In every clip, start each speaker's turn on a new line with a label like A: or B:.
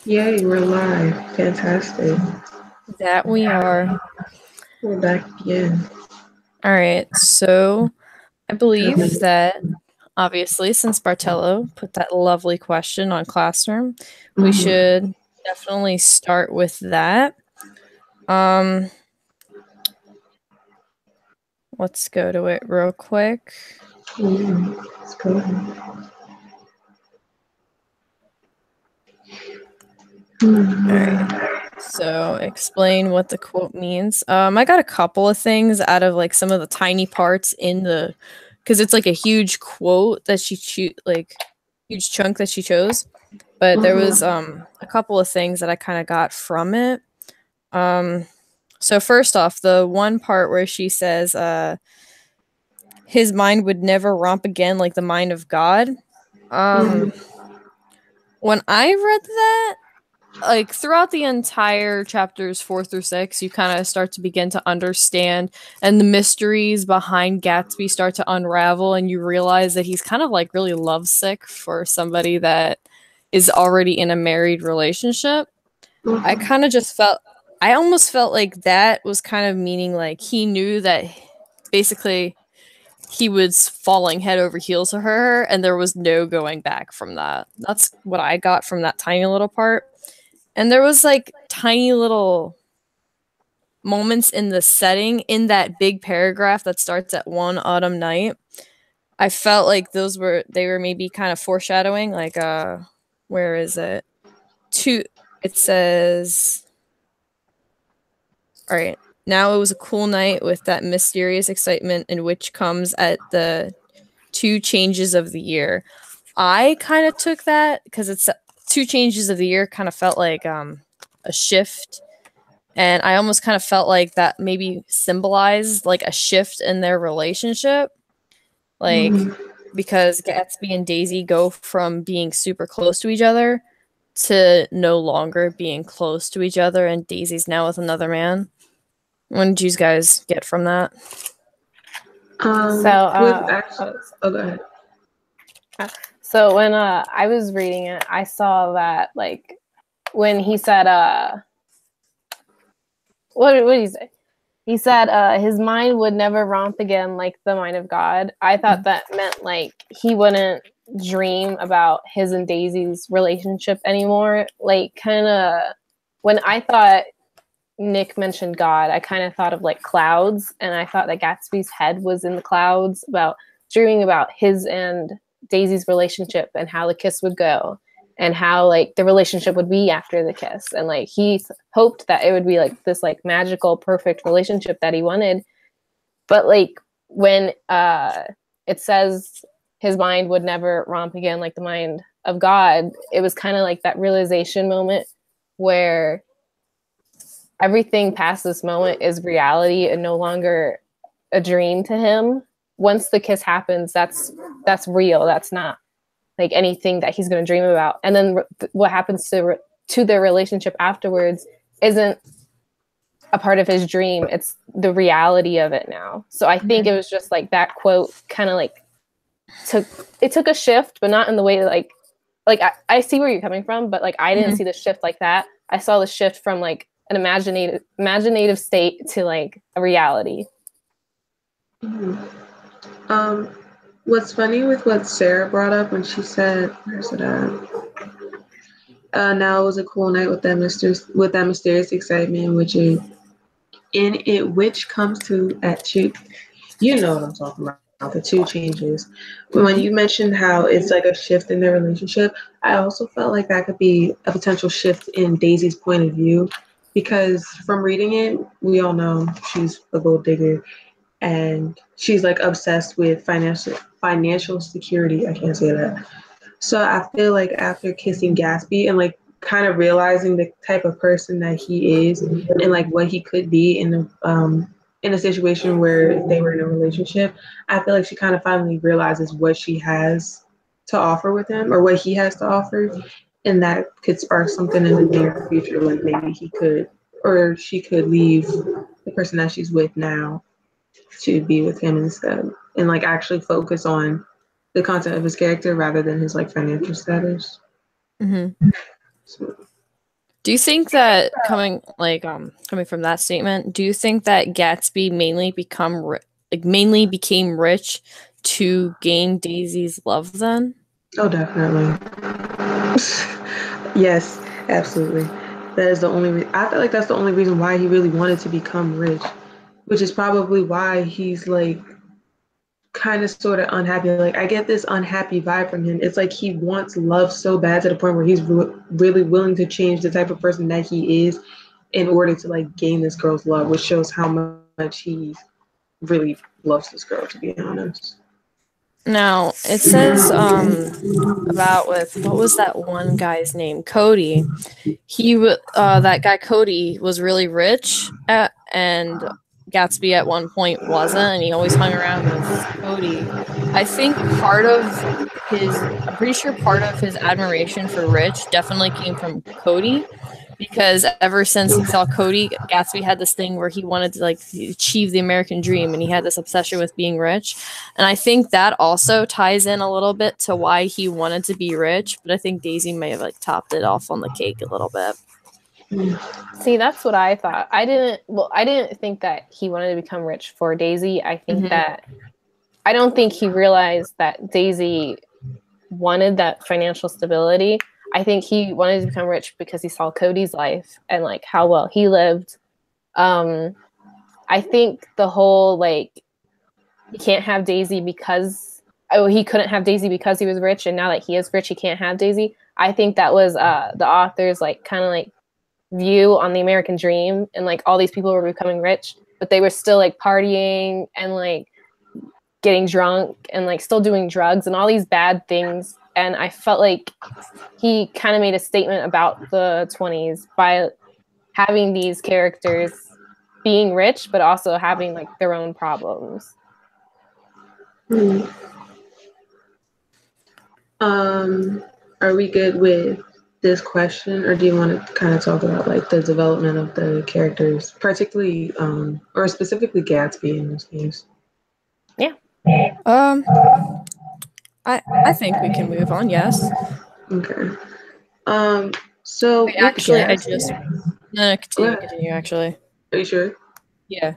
A: Yay, we're live. Fantastic.
B: That we are.
A: We're back again.
B: All right. So I believe that obviously, since Bartello put that lovely question on Classroom, we
A: Mhm.
B: should definitely start with that. Um, let's go to it real quick.
A: Let's go.
B: All right. So explain what the quote means. I got a couple of things out of like some of the tiny parts in the, because it's like a huge quote that like huge chunk that she chose. But there was a couple of things that I kind of got from it. Um, so first off, the one part where she says, his mind would never romp again like the mind of God. Um, when I read that, like throughout the entire chapters 4 through 6, you kind of start to begin to understand, and the mysteries behind Gatsby start to unravel, and you realize that he's kind of like really lovesick for somebody that is already in a married relationship. I kind of just felt, I almost felt like that was kind of meaning like he knew that basically he was falling head over heels for her, and there was no going back from that. That's what I got from that tiny little part. And there was like tiny little moments in the setting in that big paragraph that starts at one autumn night. I felt like they were maybe kind of foreshadowing, like where is it? Two it says, all right. Now it was a cool night with that mysterious excitement in which comes at the two changes of the year. I kind of took that because it's two changes of the year kind of felt like a shift, and I almost kind of felt like that maybe symbolized like a shift in their relationship, like because Gatsby and Daisy go from being super close to each other to no longer being close to each other, and Daisy's now with another man. What did you guys get from that?
C: So,
A: With actually, oh, go ahead.
C: so when I was reading it, I saw that like when he said, what did he say? He said his mind would never romp again like the mind of God. I thought that meant like he wouldn't dream about his and Daisy's relationship anymore. Like kind of when I thought Nick mentioned God, I kind of thought of like clouds, and I thought that Gatsby's head was in the clouds about dreaming about his and Daisy's relationship and how the kiss would go and how like the relationship would be after the kiss, and like he hoped that it would be like this like magical perfect relationship that he wanted. But like when it says his mind would never romp again like the mind of God, it was kind of like that realization moment where everything past this moment is reality and no longer a dream to him. Once the kiss happens, that's real. That's not like anything that he's going to dream about. And then what happens to their relationship afterwards isn't a part of his dream. It's the reality of it now. So I think it was just like that quote kind of like took a shift, but not in the way that like I see where you're coming from, but like I didn't see the shift like that. I saw the shift from like an imaginative state to like a reality.
A: Um, what's funny with what Sarah brought up when she said, "Where's it at?" Now it was a cool night with that mysterious excitement, which is in it, which comes to at two. You know what I'm talking about. The two changes. When you mentioned how it's like a shift in their relationship, I also felt like that could be a potential shift in Daisy's point of view, because from reading it, we all know she's a gold digger and she's like obsessed with financial security. I can't say that. So I feel like after kissing Gatsby and like kind of realizing the type of person that he is and like what he could be in a situation where they were in a relationship, I feel like she kind of finally realizes what she has to offer with him or what he has to offer, and that could spark something in the near future. Like maybe he could or she could leave the person that she's with now to be with him instead and like actually focus on the content of his character rather than his like financial status.
B: Mm-hmm.
A: So,
B: Do you think that coming from that statement, do you think that Gatsby mainly became rich to gain Daisy's love then?
A: Oh, definitely. Yes, absolutely. That is the only I feel like that's the only reason why he really wanted to become rich, which is probably why he's like kind of sort of unhappy. Like I get this unhappy vibe from him. It's like he wants love so bad to the point where he's really willing to change the type of person that he is in order to like gain this girl's love, which shows how much he really loves this girl, to be honest.
B: Now, it says about with what was that one guy's name? Cody. That guy Cody was really rich and Gatsby at one point wasn't, and he always hung around with Cody. I think I'm pretty sure part of his admiration for Rich definitely came from Cody, because ever since he saw Cody, Gatsby had this thing where he wanted to like achieve the American dream, and he had this obsession with being rich. And I think that also ties in a little bit to why he wanted to be rich, but I think Daisy may have like topped it off on the cake a little bit.
C: See, that's what I thought. I didn't think that he wanted to become rich for Daisy. I think that I don't think he realized that Daisy wanted that financial stability. I think he wanted to become rich because he saw Cody's life and like how well he lived. I think the whole like he can't have Daisy because he couldn't have Daisy because he was rich, and now that he is rich, he can't have Daisy. I think that was the author's like kind of like view on the American dream, and like all these people were becoming rich, but they were still like partying and like getting drunk and like still doing drugs and all these bad things. And I felt like he kind of made a statement about the 20s by having these characters being rich, but also having like their own problems.
A: Are we good with this question, or do you want to kind of talk about like the development of the characters, particularly or specifically Gatsby in this case?
C: Yeah.
B: I think we can move on. Yes.
A: Okay. So
B: Wait, actually,
A: Gatsby,
B: continue. Actually,
A: are you sure?
B: Yeah.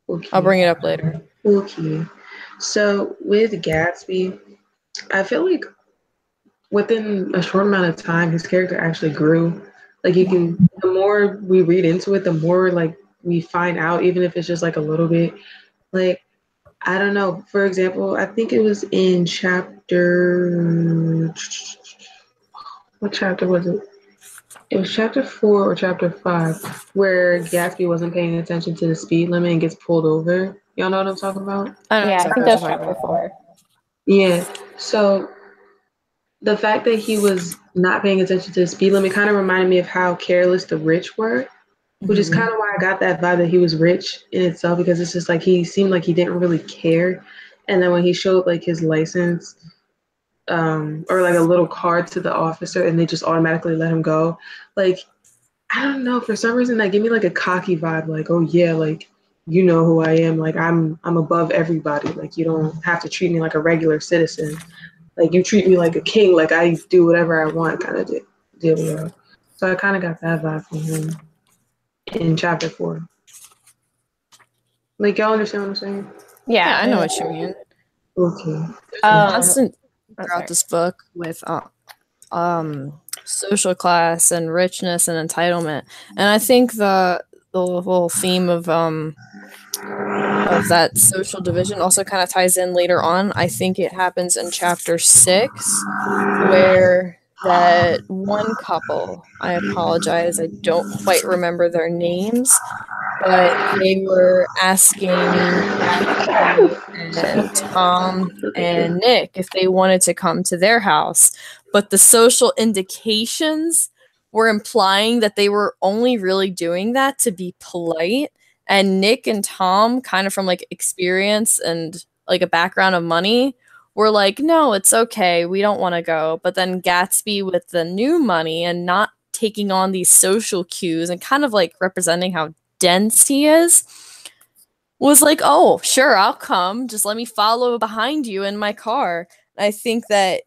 A: Okay.
B: I'll bring it up later.
A: Okay. So with Gatsby, I feel like within a short amount of time, his character actually grew. Like the more we read into it, the more like we find out, even if it's just like a little bit. Like, I don't know. For example, I think it was in what chapter was it? It was chapter 4 or chapter 5, where Gatsby wasn't paying attention to the speed limit and gets pulled over. Y'all know what I'm talking about?
C: I think that's chapter 4.
A: Yeah. So the fact that he was not paying attention to the speed limit kind of reminded me of how careless the rich were, which is kind of why I got that vibe that he was rich in itself, because it's just like he seemed like he didn't really care. And then when he showed like his license or like a little card to the officer and they just automatically let him go, like, I don't know, for some reason that gave me like a cocky vibe, like, oh yeah, like, you know who I am, like I'm above everybody, like you don't have to treat me like a regular citizen. Like you treat me like a king, like I do whatever I want, kind of deal. So I kind of got that vibe from him in chapter 4. Like y'all understand what I'm saying?
B: Yeah, I know what you mean.
A: Okay.
B: Constant throughout this book with social class and richness and entitlement, and I think the whole theme of that social division also kind of ties in later on. I think it happens in chapter 6, where that one couple, I apologize, I don't quite remember their names, but they were asking Gatsby and Tom and Nick if they wanted to come to their house, but the social indications were implying that they were only really doing that to be polite. And Nick and Tom, kind of from like experience and like a background of money, were like, no, it's okay, we don't want to go. But then Gatsby, with the new money and not taking on these social cues and kind of like representing how dense he is, was like, oh, sure, I'll come. Just let me follow behind you in my car. I think that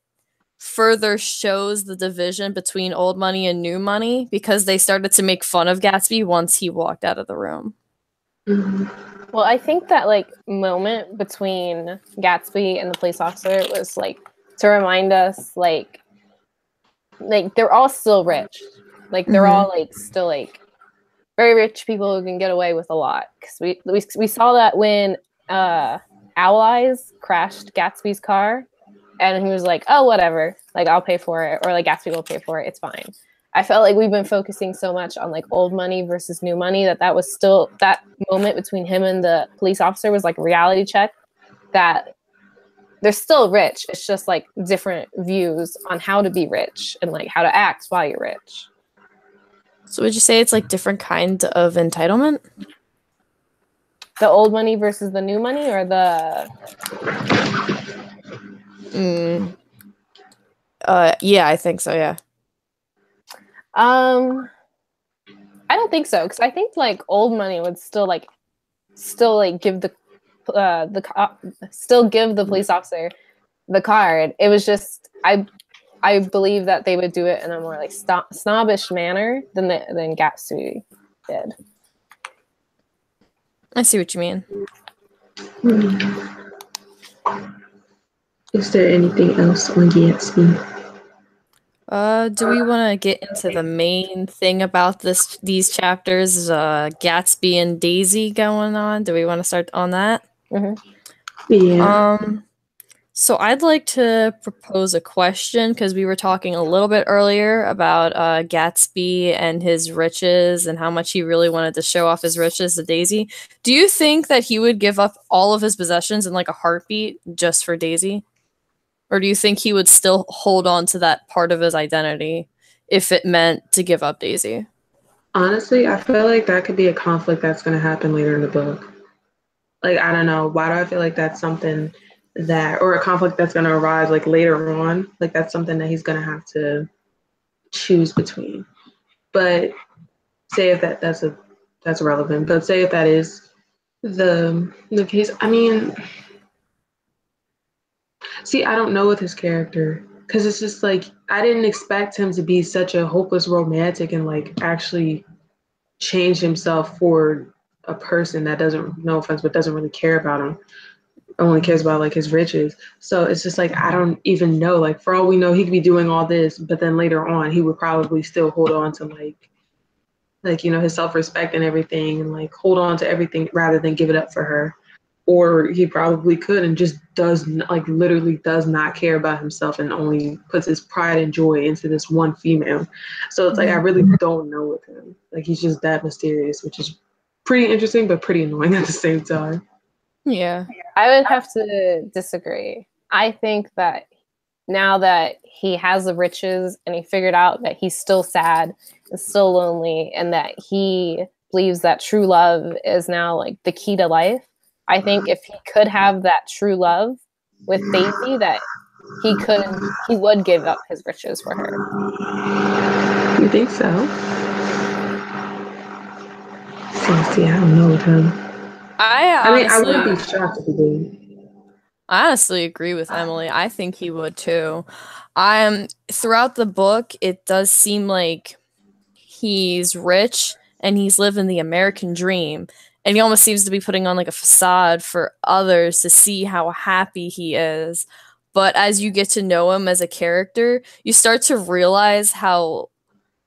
B: further shows the division between old money and new money because they started to make fun of Gatsby once he walked out of the room.
A: Mm-hmm.
C: Well, I think that like moment between Gatsby and the police officer was like to remind us like they're all still rich. Like they're all like still like very rich people who can get away with a lot. Because we saw that when Owl Eyes crashed Gatsby's car, and he was like, "Oh, whatever. Like I'll pay for it," or like Gatsby will pay for it. It's fine. I felt like we've been focusing so much on like old money versus new money that was still that moment between him and the police officer was like a reality check that they're still rich. It's just like different views on how to be rich and like how to act while you're rich.
B: So would you say it's like different kinds of entitlement?
C: The old money versus the new money, or the
B: yeah, I think so, yeah.
C: I don't think so, because I think like old money would still give still give the police officer the card. It was just I believe that they would do it in a more like snobbish manner than Gatsby did.
B: I see what you mean.
A: Is there anything else on Gatsby?
B: Do we want to get into the main thing about these chapters, Gatsby and Daisy going on? Do we want to start on that?
A: Yeah.
B: So I'd like to propose a question because we were talking a little bit earlier about Gatsby and his riches and how much he really wanted to show off his riches to Daisy. Do you think that he would give up all of his possessions in like a heartbeat just for Daisy? Or do you think he would still hold on to that part of his identity if it meant to give up Daisy?
A: Honestly, I feel like that could be a conflict that's going to happen later in the book. Like, I don't know. Why do I feel like that's something or a conflict that's going to arise like later on? Like, that's something that he's going to have to choose between. But say if that's relevant. But say if that is the case, I mean, see, I don't know with his character because it's just like I didn't expect him to be such a hopeless romantic and like actually change himself for a person that doesn't, no offense, but doesn't really care about him. Only cares about like his riches. So it's just like I don't even know. Like for all we know, he could be doing all this, but then later on, he would probably still hold on to like you know his self-respect and everything, and like hold on to everything rather than give it up for her. Or he probably could and just literally does not care about himself and only puts his pride and joy into this one female. So it's like I really don't know with him. Like he's just that mysterious, which is pretty interesting but pretty annoying at the same time.
B: Yeah.
C: I would have to disagree. I think that now that he has the riches and he figured out that he's still sad and still lonely and that he believes that true love is now like the key to life, I think if he could have that true love with Daisy, that he would give up his riches for her.
A: You think so? So see, I don't know with him. I wouldn't be shocked if he did.
B: I honestly agree with Emily. I think he would too. Throughout the book, it does seem like he's rich and he's living the American dream. And he almost seems to be putting on like a facade for others to see how happy he is. But as you get to know him as a character, you start to realize how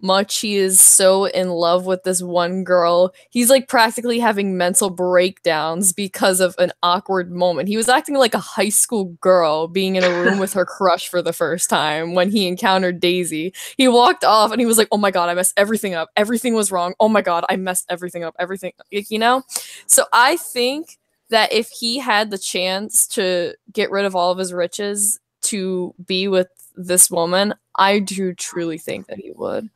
B: much he is so in love with this one girl. He's like practically having mental breakdowns because of an awkward moment. He was acting like a high school girl being in a room with her crush for the first time when he encountered Daisy. He walked off and he was like, oh my god, I messed everything up. Everything was wrong. Oh my god, I messed everything up. Everything, you know? So I think that if he had the chance to get rid of all of his riches to be with this woman, I do truly think that he would.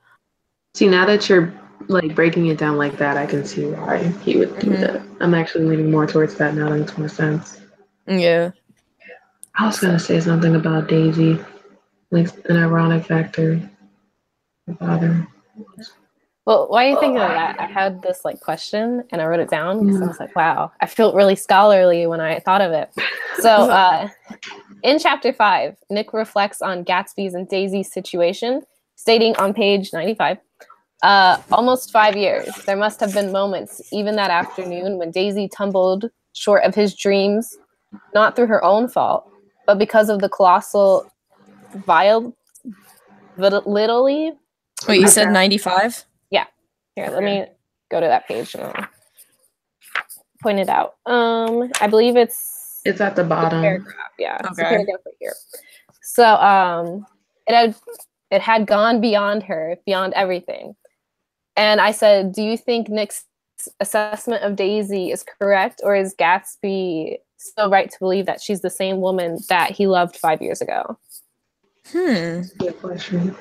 A: See, now that you're like breaking it down like that, I can see why he would do that. I'm actually leaning more towards that now. That makes more sense.
B: Yeah.
A: I was gonna say something about Daisy, like an ironic factor about her.
C: Well, why are you thinking of that? I had this like question and I wrote it down because I was like, wow, I felt really scholarly when I thought of it. So In chapter 5, Nick reflects on Gatsby's and Daisy's situation, stating on page 95, almost 5 years. There must have been moments, even that afternoon, when Daisy tumbled short of his dreams, not through her own fault, but because of the colossal literally.
B: Wait, you said 95?
C: Yeah. Here, let me go to that page and I'll point it out. I believe it's
A: at the bottom.
C: Paragraph, yeah.
B: Okay.
C: It's a paragraph right here. So it had gone beyond her, beyond everything. And I said, do you think Nick's assessment of Daisy is correct, or is Gatsby still right to believe that she's the same woman that he loved 5 years ago?
A: Good question.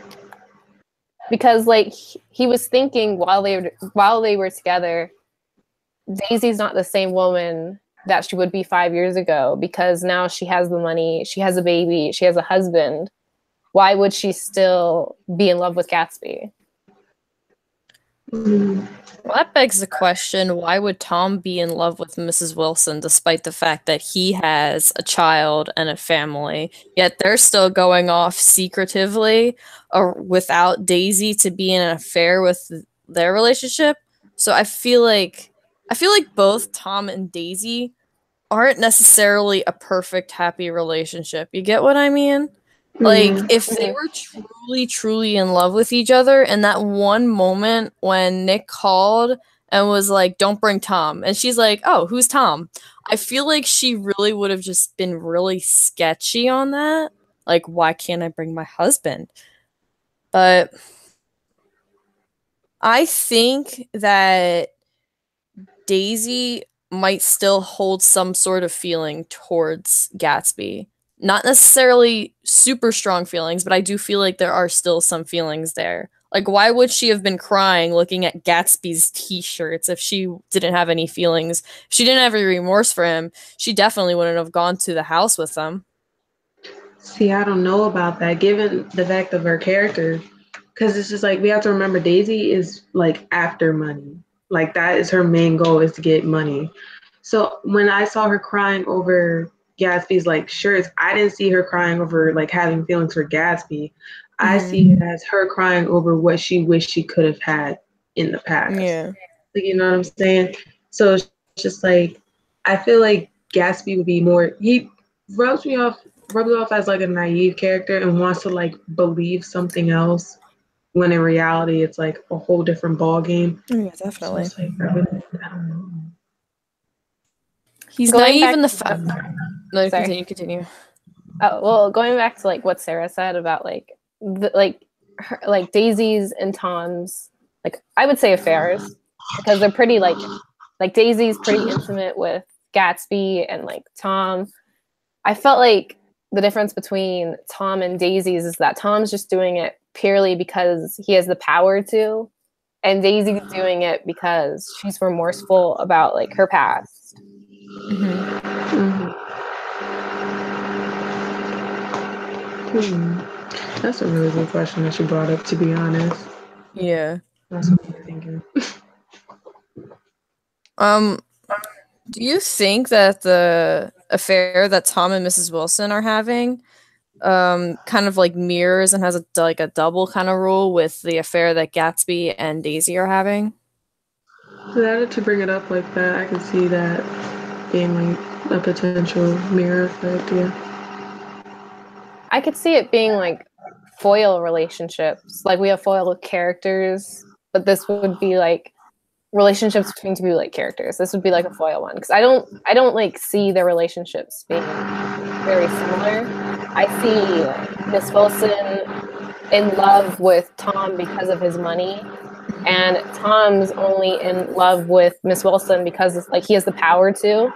C: Because like he was thinking while they were together, Daisy's not the same woman that she would be 5 years ago, because now she has the money, she has a baby, she has a husband. Why would she still be in love with Gatsby?
B: Well, that begs the question, why would Tom be in love with Mrs. Wilson despite the fact that he has a child and a family, yet they're still going off secretively or without Daisy to be in an affair with their relationship? So I feel like both Tom and Daisy aren't necessarily a perfect happy relationship. You get what I mean? Like, if they were truly in love with each other, and that one moment when Nick called and was like, don't bring Tom, and she's like, oh, who's Tom? I feel like she really would have just been really sketchy on that. Like, why can't I bring my husband? But I think that Daisy might still hold some sort of feeling towards Gatsby. Not necessarily super strong feelings, but I do feel like there are still some feelings there. Like, why would she have been crying looking at Gatsby's t-shirts if she didn't have any feelings? If she didn't have any remorse for him, she definitely wouldn't have gone to the house with them.
A: See, I don't know about that, given the fact of her character. Because it's just like, we have to remember Daisy is like after money. Like, that is her main goal, is to get money. So when I saw her crying over Gatsby's like shirts, I didn't see her crying over like having feelings for Gatsby. I see it as her crying over what she wished she could have had in the past.
B: Yeah.
A: Like, you know what I'm saying? So it's just like, I feel like Gatsby would be more, he rubs me off as like a naive character and wants to like believe something else, when in reality it's like a whole different ball game.
B: Yeah, definitely.
A: So it's like, I don't know.
B: He's
C: Going
B: naive in the
C: back
B: fact. No, continue.
C: Oh, well, going back to like what Sarah said about like like Daisy's and Tom's, like, I would say affairs, because they're pretty like Daisy's pretty intimate with Gatsby, and like Tom, I felt like the difference between Tom and Daisy's is that Tom's just doing it purely because he has the power to, and Daisy's doing it because she's remorseful about like her past.
A: That's a really good question that you brought up, to be honest.
B: Yeah.
A: That's what I'm thinking.
B: Do you think that the affair that Tom and Mrs. Wilson are having kind of like mirrors and has a double kind of rule with the affair that Gatsby and Daisy are having?
A: Now to bring it up like that, I can see that being like a potential mirror effect, yeah.
C: I could see it being like foil relationships. Like, we have foil characters, but this would be like relationships between two like characters. This would be like a foil one, because I don't like see their relationships being very similar. I see Miss Wilson in love with Tom because of his money, and Tom's only in love with Miss Wilson because like he has the power to.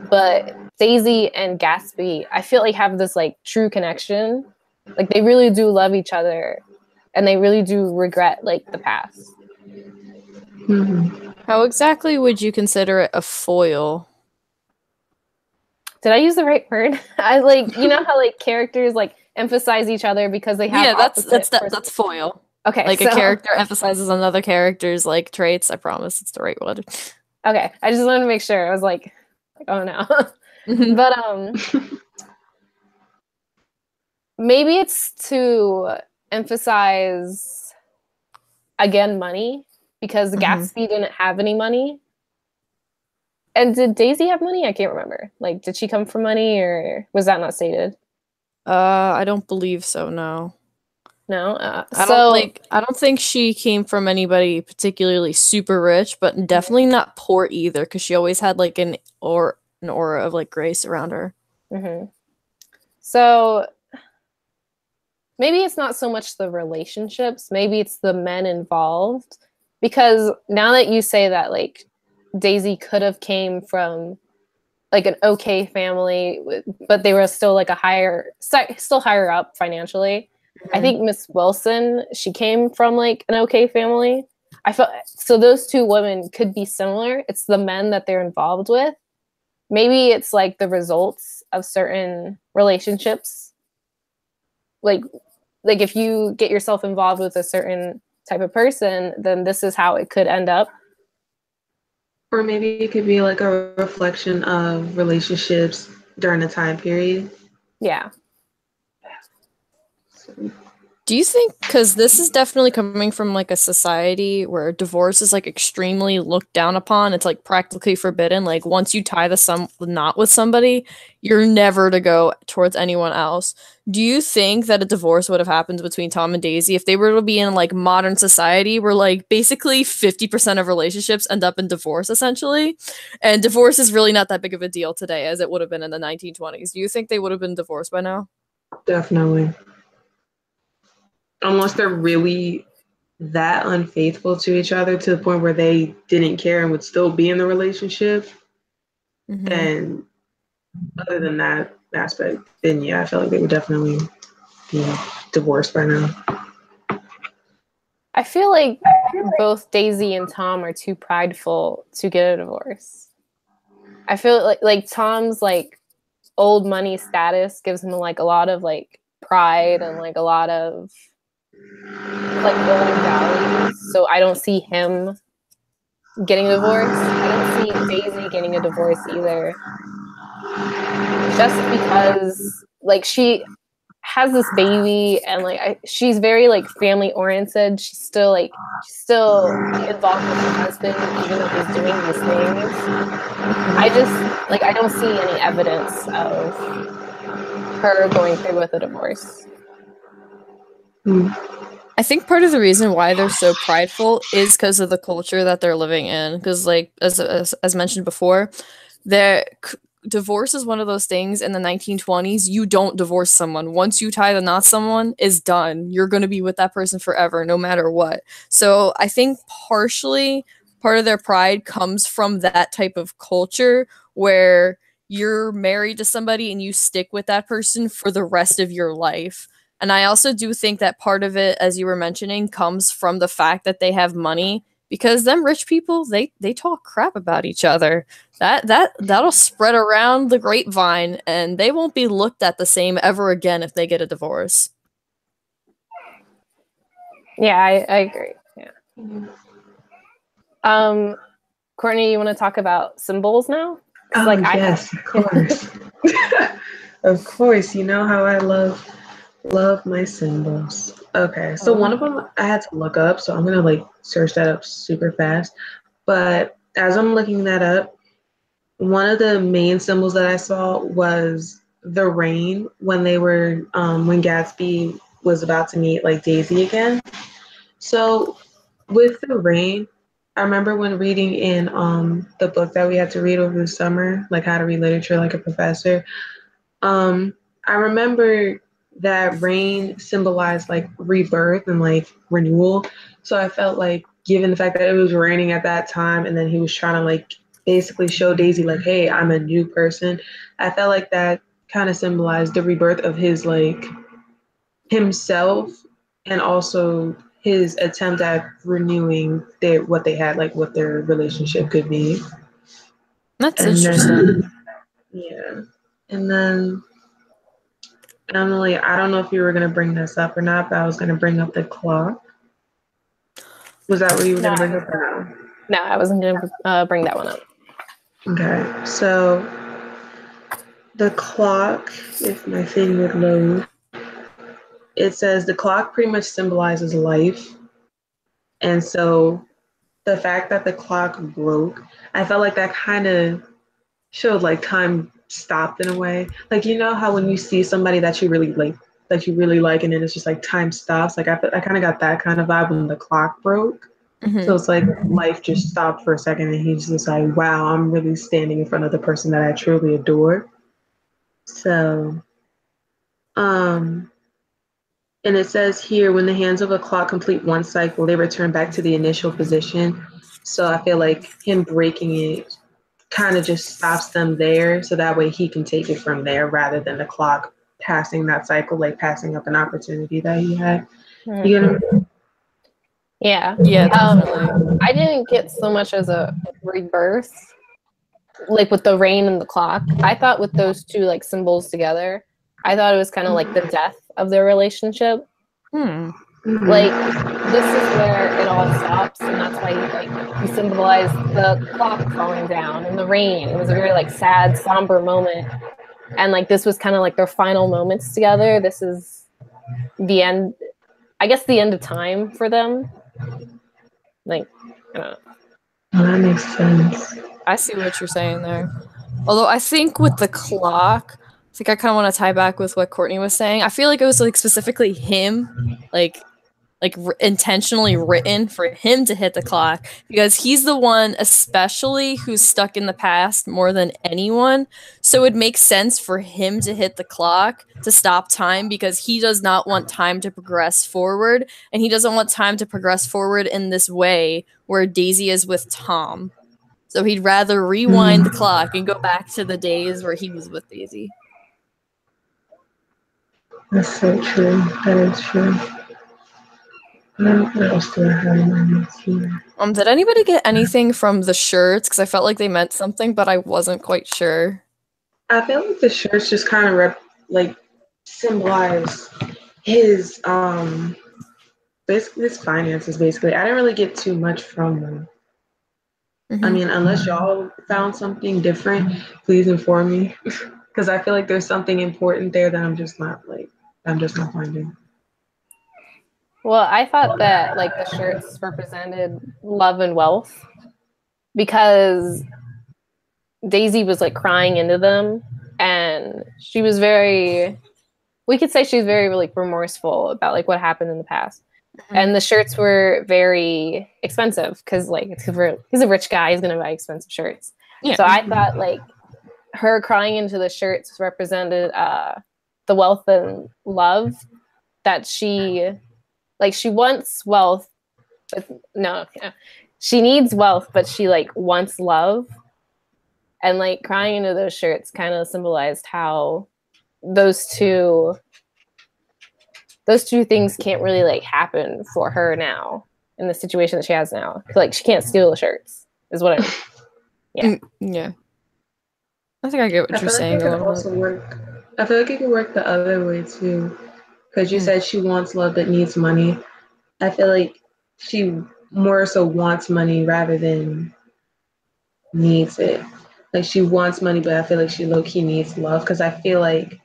C: But Daisy and Gatsby, I feel like, have this like true connection. Like, they really do love each other, and they really do regret like the past.
B: How exactly would you consider it a foil?
C: Did I use the right word? I like, you know how like characters like emphasize each other because they have
B: that's foil.
C: Okay,
B: like, so a character emphasizes another character's like traits. I promise it's the right word.
C: Okay, I just wanted to make sure. I was like oh no. But maybe it's to emphasize again money because Gatsby didn't have any money. And did Daisy have money? I can't remember. Like, did she come from money or was that not stated?
B: I don't believe so, no.
C: No.
B: I don't think she came from anybody particularly super rich, but definitely not poor either, because she always had like an aura of like grace around her.
C: Mm-hmm. So maybe it's not so much the relationships, maybe it's the men involved. Because now that you say that, like, Daisy could have came from like an okay family, but they were still like still higher up financially. I think Miss Wilson, she came from like an okay family. I felt so those two women could be similar. It's the men that they're involved with. Maybe it's like the results of certain relationships. Like if you get yourself involved with a certain type of person, then this is how it could end up.
A: Or maybe it could be like a reflection of relationships during a time period.
C: Yeah.
A: So.
B: Do you think, because this is definitely coming from like a society where divorce is like extremely looked down upon, it's like practically forbidden. Like once you tie the knot with somebody, you're never to go towards anyone else. Do you think that a divorce would have happened between Tom and Daisy if they were to be in like modern society where like basically 50% of relationships end up in divorce essentially? And divorce is really not that big of a deal today as it would have been in the 1920s. Do you think they would have been divorced by now?
A: Definitely. Unless they're really that unfaithful to each other to the point where they didn't care and would still be in the relationship. And other than that aspect, then yeah, I feel like they would definitely be divorced by now.
C: I feel like both Daisy and Tom are too prideful to get a divorce. I feel like Tom's like old money status gives him like a lot of like pride and like a lot of like old values. So I don't see him getting a divorce. I don't see Daisy getting a divorce either. Just because like she has this baby and like she's very like family oriented. She's still involved with her husband even though he's doing these things. I don't see any evidence of her going through with a divorce.
B: I think part of the reason why they're so prideful is because of the culture that they're living in. Because, like as mentioned before, divorce is one of those things in the 1920s. You don't divorce someone. Once you tie the knot, someone is done. You're going to be with that person forever, no matter what. So I think partially part of their pride comes from that type of culture where you're married to somebody and you stick with that person for the rest of your life. And I also do think that part of it, as you were mentioning, comes from the fact that they have money, because them rich people, they talk crap about each other. That'll spread around the grapevine, and they won't be looked at the same ever again if they get a divorce.
C: Yeah, I agree. Yeah. Courtney, you want to talk about symbols now?
A: Oh, yes, of course. Of course. You know how I love my symbols. Okay, so one of them I had to look up, so I'm gonna like search that up super fast. But as I'm looking that up, one of the main symbols that I saw was the rain when they were when Gatsby was about to meet like Daisy again. So with the rain, I remember when reading in the book that we had to read over the summer, like how to read literature like a professor. I remember that rain symbolized like rebirth and like renewal. So I felt like, given the fact that it was raining at that time and then he was trying to like basically show Daisy like, hey, I'm a new person, I felt like that kind of symbolized the rebirth of his like himself and also his attempt at renewing what they had, like what their relationship could be.
B: That's interesting.
A: Yeah. And then Emily, I don't know if you were going to bring this up or not, but I was going to bring up the clock. Was that what you were going to bring up or no?
C: No, I wasn't going to bring that one up.
A: Okay, so the clock, if my thing would load. it says the clock pretty much symbolizes life. And so the fact that the clock broke, I felt like that kind of showed like time stopped in a way. Like, you know how when you see somebody that you really like, and then it's just like time stops. Like I kind of got that kind of vibe when the clock broke. So it's like life just stopped for a second, and he's just like, wow, I'm really standing in front of the person that I truly adore. So, and it says here, when the hands of a clock complete one cycle, they return back to the initial position. So I feel like him breaking it kind of just stops them there, so that way he can take it from there rather than the clock passing that cycle, like passing up an opportunity that he had. You know?
C: Yeah.
B: Yeah, definitely.
C: I didn't get so much as a rebirth, like with the rain and the clock. I thought with those two like symbols together, I thought it was kind of like the death of their relationship. Like this is where it all stops, and that's why he symbolized the clock falling down and the rain. It was a very like sad, somber moment, and like this was kind of like their final moments together. This is the end, I guess, the end of time for them. Like, I don't know.
A: Oh, that makes sense.
B: I see what you're saying there. Although I think with the clock, I think I kind of want to tie back with what Courtney was saying. I feel like it was like specifically him, like intentionally written for him to hit the clock, because he's the one especially who's stuck in the past more than anyone. So it makes sense for him to hit the clock to stop time, because he does not want time to progress forward, and he doesn't want time to progress forward in this way where Daisy is with Tom. So he'd rather rewind the clock and go back to the days where he was with Daisy.
A: That's so true. That is true. What else do I have in my notes here?
B: Did anybody get anything from the shirts? Because I felt like they meant something, but I wasn't quite sure.
A: I feel like the shirts just kind of symbolize his basically his finances. Basically, I didn't really get too much from them. I mean, unless y'all found something different, please inform me, because I feel like there's something important there that I'm just not finding.
C: Well, I thought that like the shirts represented love and wealth, because Daisy was like crying into them, and she was we could say she was very like remorseful about like what happened in the past. And the shirts were very expensive, because like he's a rich guy, he's gonna buy expensive shirts. Yeah. So I thought like her crying into the shirts represented the wealth and love that she wants wealth, but she needs wealth, but she like wants love. And like crying into those shirts kind of symbolized how those two things can't really like happen for her now in the situation that she has now. Like she can't steal the shirts is what I mean. Yeah.
B: Yeah. I think I get what you're saying.
A: I feel like it could work the other way too. Because you said she wants love but needs money. I feel like she more so wants money rather than needs it. Like she wants money, but I feel like she low-key needs love, because I feel like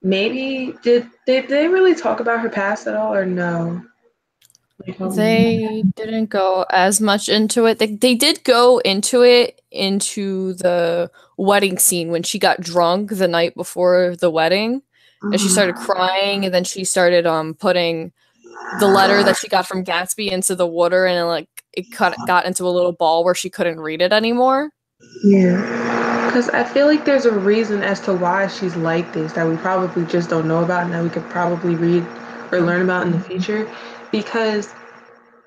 A: maybe did they really talk about her past at all, or no?
B: They didn't go as much into it. They did go into the wedding scene when she got drunk the night before the wedding, and she started crying, and then she started putting the letter that she got from Gatsby into the water, and it got into a little ball where she couldn't read it anymore.
A: Yeah, because I feel like there's a reason as to why she's like this that we probably just don't know about, and that we could probably read or learn about in the future. Because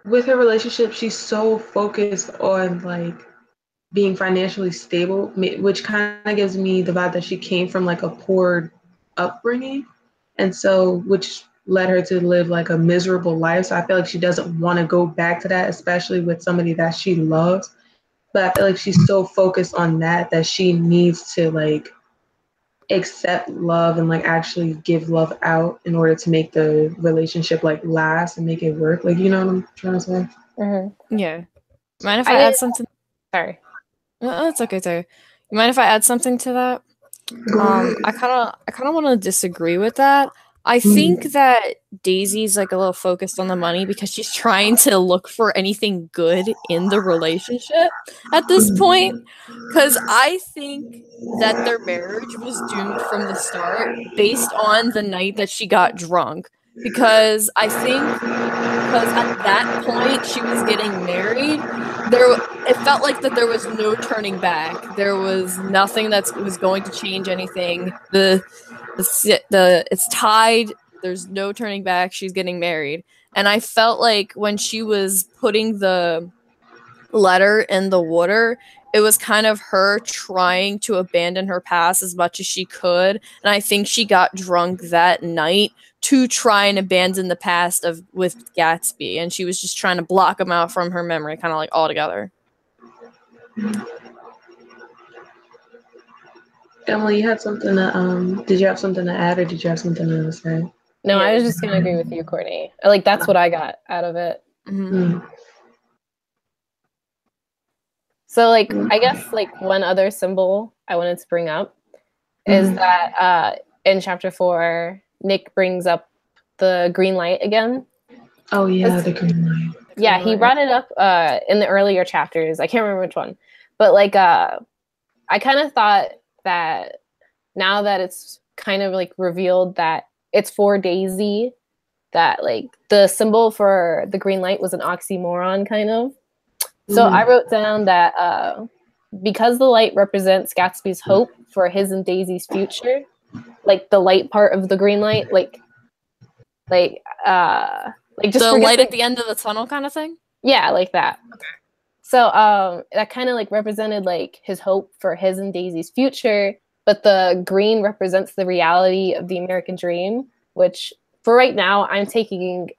A: with her relationship, she's so focused on like being financially stable, which kind of gives me the vibe that she came from like a poor upbringing, and so which led her to live like a miserable life. So I feel like she doesn't want to go back to that, especially with somebody that she loves. But I feel like she's so focused on that she needs to like accept love and like actually give love out in order to make the relationship like last and make it work. Like, you know what I'm trying to say?
B: Yeah. Mind if I add something?
C: Sorry.
B: No, that's okay, sorry. You mind if I add something to that? I kind of want to disagree with that. I think that Daisy's like a little focused on the money because she's trying to look for anything good in the relationship at this point. Because I think that their marriage was doomed from the start based on the night that she got drunk. Because I think because at that point she was getting married, it felt like that there was no turning back. There was nothing that was going to change anything. It's tied. There's no turning back. She's getting married. And I felt like when she was putting the letter in the water, it was kind of her trying to abandon her past as much as she could. And I think she got drunk that night to try and abandon the past with Gatsby. And she was just trying to block him out from her memory, kind of like altogether.
A: Emily, you had something to did you have something to add, or did you have something to say?
C: No, I was just gonna agree with you, Courtney. Like that's what I got out of it. So like I guess like one other symbol I wanted to bring up is that in chapter 4, Nick brings up the green light again.
A: Oh yeah, the green light.
C: Yeah, he brought it up in the earlier chapters. I can't remember which one. But like I kind of thought that now that it's kind of like revealed that it's for Daisy, that like the symbol for the green light was an oxymoron kind of. So I wrote down that because the light represents Gatsby's hope for his and Daisy's future, like the light part of the green light, like just
B: the light at the end of the tunnel kind of thing.
C: Yeah, like that. Okay. So that kind of like represented like his hope for his and Daisy's future, but the green represents the reality of the American dream, which for right now I'm taking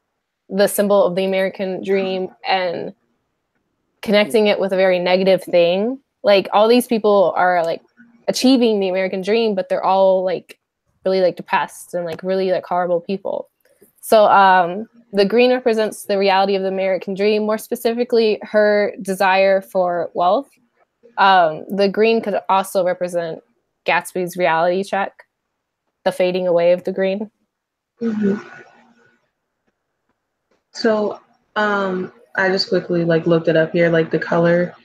C: the symbol of the American dream and connecting it with a very negative thing. Like all these people are like achieving the American dream, but they're all like really like depressed and like really like horrible people. So the green represents the reality of the American dream, more specifically her desire for wealth. The green could also represent Gatsby's reality check, the fading away of the green.
A: So I just quickly like looked it up here, like the color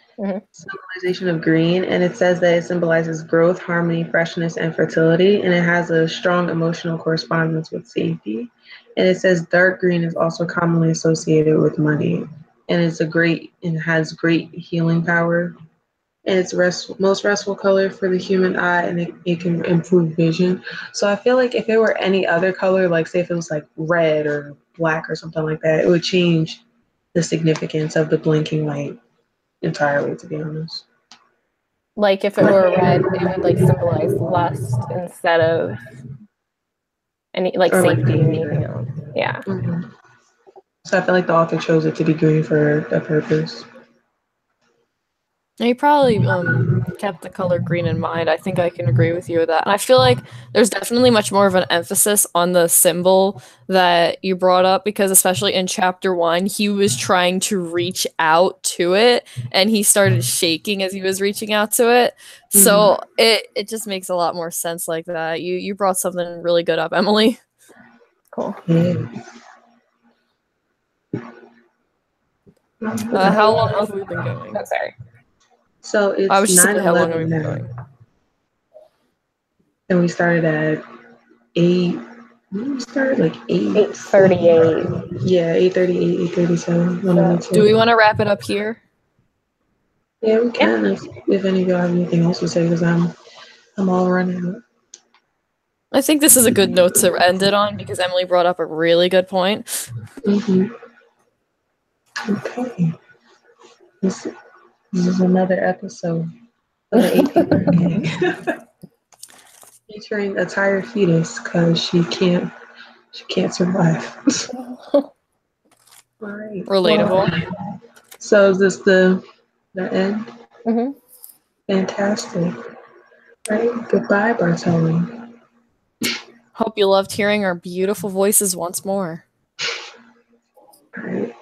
A: symbolization of green, and it says that it symbolizes growth, harmony, freshness, and fertility, and it has a strong emotional correspondence with safety. And it says dark green is also commonly associated with money, and it has great healing power, and it's most restful color for the human eye, and it can improve vision. So I feel like if it were any other color, like say if it was like red or black or something like that, it would change the significance of the blinking light entirely, to be honest.
C: Like if it were red, it would like symbolize lust instead of any like or safety or anything else. Yeah.
A: So I feel like the author chose it to be green for a purpose.
B: He probably kept the color green in mind. I think I can agree with you with that. And I feel like there's definitely much more of an emphasis on the symbol that you brought up, because especially in chapter 1, he was trying to reach out to it and he started shaking as he was reaching out to it. So it just makes a lot more sense like that. You brought something really good up, Emily.
C: Cool.
B: How long have we been going?
C: Oh, sorry.
A: So it's 9:11 now. And we started at 8. We started like
C: 8:38.
A: Yeah, 8:38, 8:37.
B: Do we want to wrap it up here?
A: Yeah, we can. If any of y'all have anything else to say, because I'm all running out.
B: I think this is a good note to end it on, because Emily brought up a really good point.
A: Okay. This is another episode of the 8 Gang. Featuring a tired fetus because she can't survive. All right.
B: Relatable.
A: Well, so is this the end? Fantastic. All right. Goodbye, Bartoli.
B: Hope you loved hearing our beautiful voices once more.
A: All right.